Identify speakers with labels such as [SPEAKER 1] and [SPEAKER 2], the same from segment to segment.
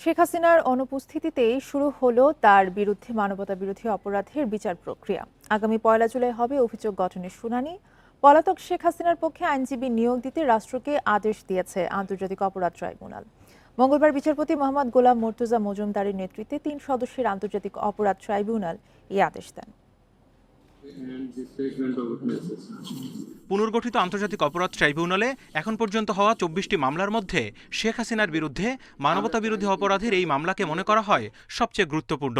[SPEAKER 1] শেখ হাসিনার অনুপস্থিতিতেই শুরু হলো তার বিরুদ্ধে মানবতাবিরোধী অপরাধের বিচার প্রক্রিয়া। আগামী ১ জুলাই হবে অভিযোগ গঠনের শুনানি। পলাতক শেখ হাসিনার পক্ষে আইনজীবী নিয়োগ দিতে রাষ্ট্রকে আদেশ দিয়েছে আন্তর্জাতিক অপরাধ ট্রাইব্যুনাল। মঙ্গলবার বিচারপতি মোহাম্মদ গোলাম মর্তুজা মজুমদারের নেতৃত্বে ৩ সদস্যের আন্তর্জাতিক অপরাধ ট্রাইব্যুনাল এই আদেশ দেন।
[SPEAKER 2] পুনর্গঠিত আন্তর্জাতিক অপরাধ ট্রাইব্যুনালে এখন পর্যন্ত হওয়া ২৪টি মামলার মধ্যে শেখ হাসিনার বিরুদ্ধে মানবতাবিরোধী অপরাধের এই মামলাকে মনে করা হয় সবচেয়ে গুরুত্বপূর্ণ।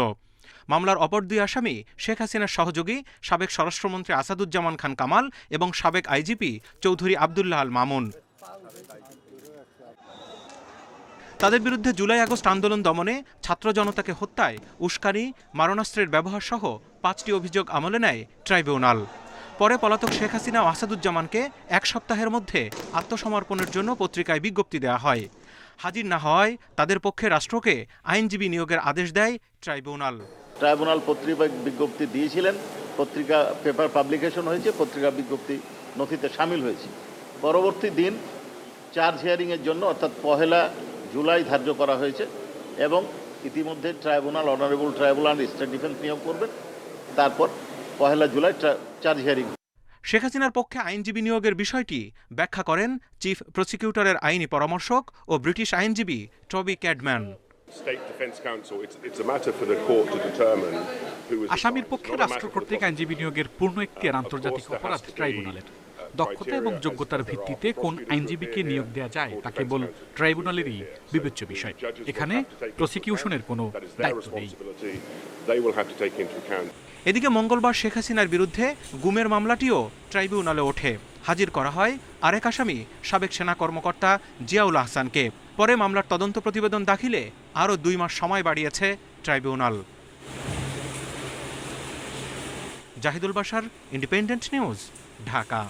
[SPEAKER 2] মামলার অপর দুই আসামি শেখ হাসিনার সহযোগী সাবেক স্বরাষ্ট্রমন্ত্রী আসাদুজ্জামান খান কামাল এবং সাবেক আইজিপি চৌধুরী আবদুল্লাহ আল মামুন। তাদের বিরুদ্ধে জুলাই আগস্ট আন্দোলন দমনে, ছাত্র জনতাকে হত্যায়, উস্কানি, মারণাস্ত্রের ব্যবহার সহ ৫টি অভিযোগ আমলে নেয় ট্রাইব্যুনাল। পরে পলাতক শেখ হাসিনা ও আসাদুজ্জামানকে ১ সপ্তাহের মধ্যে আত্মসমর্পণের জন্য পত্রিকায় বিজ্ঞপ্তি দেওয়া হয়। হাজির না হওয়ায় তাদের পক্ষে রাষ্ট্রকে আইনজীবী নিয়োগের আদেশ দেয় ট্রাইব্যুনাল।
[SPEAKER 3] ট্রাইব্যুনাল পত্রিকা বিজ্ঞপ্তি দিয়েছিলেন, পত্রিকা পেপার পাবলিকেশন হয়েছে, পত্রিকা বিজ্ঞপ্তি নথিতে সামিল হয়েছে। পরবর্তী দিন চার্জ হিয়ারিংয়ের জন্য অর্থাৎ ১ জুলাই ধার্য করা হয়েছে এবং ইতিমধ্যে tribunal honourable tribunal state defence নিয়োগ করবেন। তারপর ১ জুলাই চার্জ হিয়ারিং।
[SPEAKER 2] শেখ হাসিনার পক্ষে আইনজীবী নিয়োগের বিষয়টি ব্যাখ্যা করেন চিফ প্রসিকিউটরের আইনি পরামর্শক ও ব্রিটিশ আইনজীবী টবি ক্যাডম্যান।
[SPEAKER 4] আসামির পক্ষে রাষ্ট্র কর্তৃক আইনজীবী নিয়োগের পূর্ণ এখতিয়ার আন্তর্জাতিক অপরাধ ট্রাইব্যুনালের। দক্ষতা এবং যোগ্যতার ভিত্তিতে কোন আইনজীবীকে নিয়োগ দেওয়া যায় তা কেবল ট্রাইব্যুনালেরই বিবেচ্য বিষয়। এখানে প্রসিকিউশনের কোনো দায়িত্ব নেই।
[SPEAKER 2] এদিকে মঙ্গলবার শেখ হাসিনার বিরুদ্ধে গুমের মামলাটিও ট্রাইব্যুনালে ওঠে। হাজির করা হয় আরেক আসামি সাবেক সেনা কর্মকর্তা জিয়াউল আহসানকে। পরে মামলার তদন্ত প্রতিবেদন দাখিলে আরও ২ মাস সময় বাড়িয়েছে tribunal. Zahidul Bashar, independent news, Dhaka.